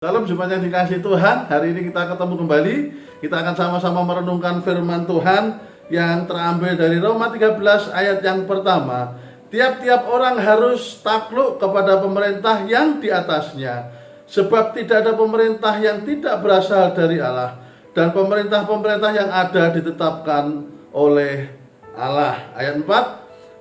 Salam jemaat yang dikasihi Tuhan. Hari ini kita ketemu kembali. Kita akan sama-sama merenungkan firman Tuhan yang terambil dari Roma 13 ayat yang pertama. Tiap-tiap orang harus takluk kepada pemerintah yang di atasnya, sebab tidak ada pemerintah yang tidak berasal dari Allah, dan pemerintah-pemerintah yang ada ditetapkan oleh Allah. Ayat 4.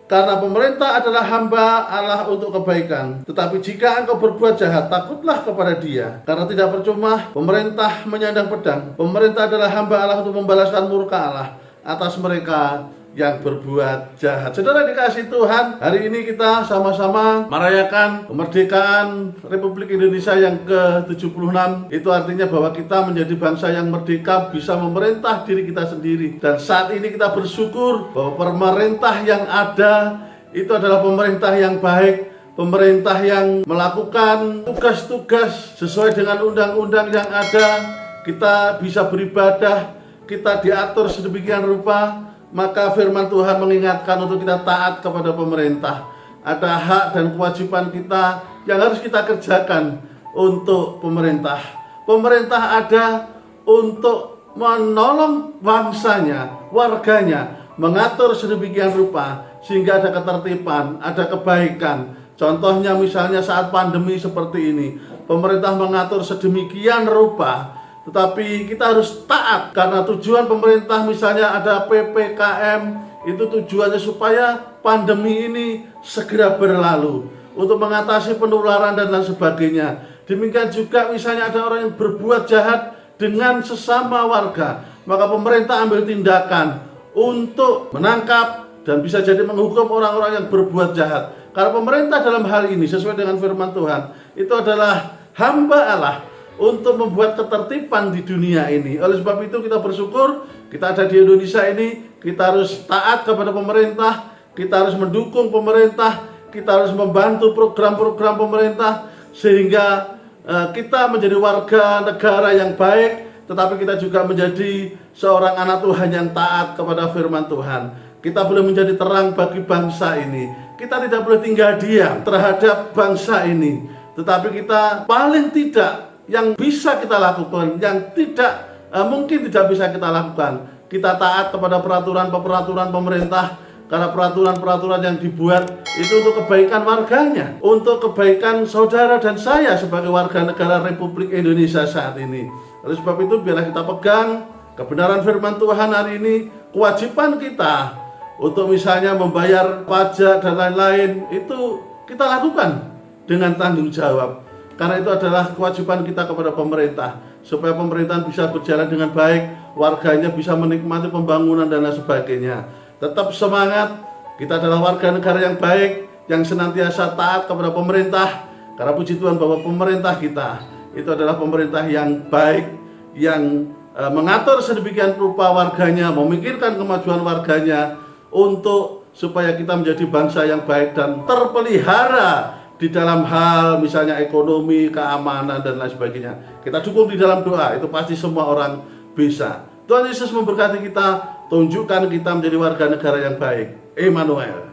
Karena pemerintah adalah hamba Allah untuk kebaikan. Tetapi jika engkau berbuat jahat, takutlah kepada dia. Karena tidak percuma pemerintah menyandang pedang. Pemerintah adalah hamba Allah untuk membalaskan murka Allah atas mereka yang berbuat jahat. Saudara dikasihi Tuhan, hari ini kita sama-sama merayakan kemerdekaan Republik Indonesia yang ke-76. Itu artinya bahwa kita menjadi bangsa yang merdeka, bisa memerintah diri kita sendiri. Dan saat ini kita bersyukur bahwa pemerintah yang ada itu adalah pemerintah yang baik, pemerintah yang melakukan tugas-tugas sesuai dengan undang-undang yang ada. Kita bisa beribadah, kita diatur sedemikian rupa. Maka firman Tuhan mengingatkan untuk kita taat kepada pemerintah. Ada hak dan kewajiban kita yang harus kita kerjakan untuk pemerintah. Pemerintah ada untuk menolong bangsanya, warganya, mengatur sedemikian rupa sehingga ada ketertiban, ada kebaikan. Contohnya misalnya saat pandemi seperti ini, pemerintah mengatur sedemikian rupa. Tetapi kita harus taat karena tujuan pemerintah misalnya ada PPKM, itu tujuannya supaya pandemi ini segera berlalu untuk mengatasi penularan dan lain sebagainya. Demikian juga misalnya ada orang yang berbuat jahat dengan sesama warga, maka pemerintah ambil tindakan untuk menangkap dan bisa jadi menghukum orang-orang yang berbuat jahat. Karena pemerintah dalam hal ini sesuai dengan firman Tuhan itu adalah hamba Allah untuk membuat ketertiban di dunia ini. Oleh sebab itu kita bersyukur kita ada di Indonesia ini. Kita harus taat kepada pemerintah, kita harus mendukung pemerintah, kita harus membantu program-program pemerintah sehingga kita menjadi warga negara yang baik, tetapi kita juga menjadi seorang anak Tuhan yang taat kepada firman Tuhan. Kita boleh menjadi terang bagi bangsa ini. Kita tidak boleh tinggal diam terhadap bangsa ini, tetapi kita paling tidak yang bisa kita lakukan, yang tidak mungkin tidak bisa kita lakukan, kita taat kepada peraturan pemerintah. Karena peraturan-peraturan yang dibuat itu untuk kebaikan warganya, untuk kebaikan saudara dan saya sebagai warga negara Republik Indonesia saat ini. Oleh sebab itu biarlah kita pegang kebenaran firman Tuhan hari ini. Kewajiban kita untuk misalnya membayar pajak dan lain-lain itu kita lakukan dengan tanggung jawab. Karena itu adalah kewajiban kita kepada pemerintah, supaya pemerintahan bisa berjalan dengan baik, warganya bisa menikmati pembangunan dan lain sebagainya. Tetap semangat, kita adalah warga negara yang baik, yang senantiasa taat kepada pemerintah. Karena puji Tuhan bahwa pemerintah kita itu adalah pemerintah yang baik, yang mengatur sedemikian rupa warganya, memikirkan kemajuan warganya, untuk supaya kita menjadi bangsa yang baik dan terpelihara di dalam hal misalnya ekonomi, keamanan dan lain sebagainya. Kita dukung di dalam doa, itu pasti semua orang bisa. Tuhan Yesus memberkati kita, tunjukkan kita menjadi warga negara yang baik. Emmanuel.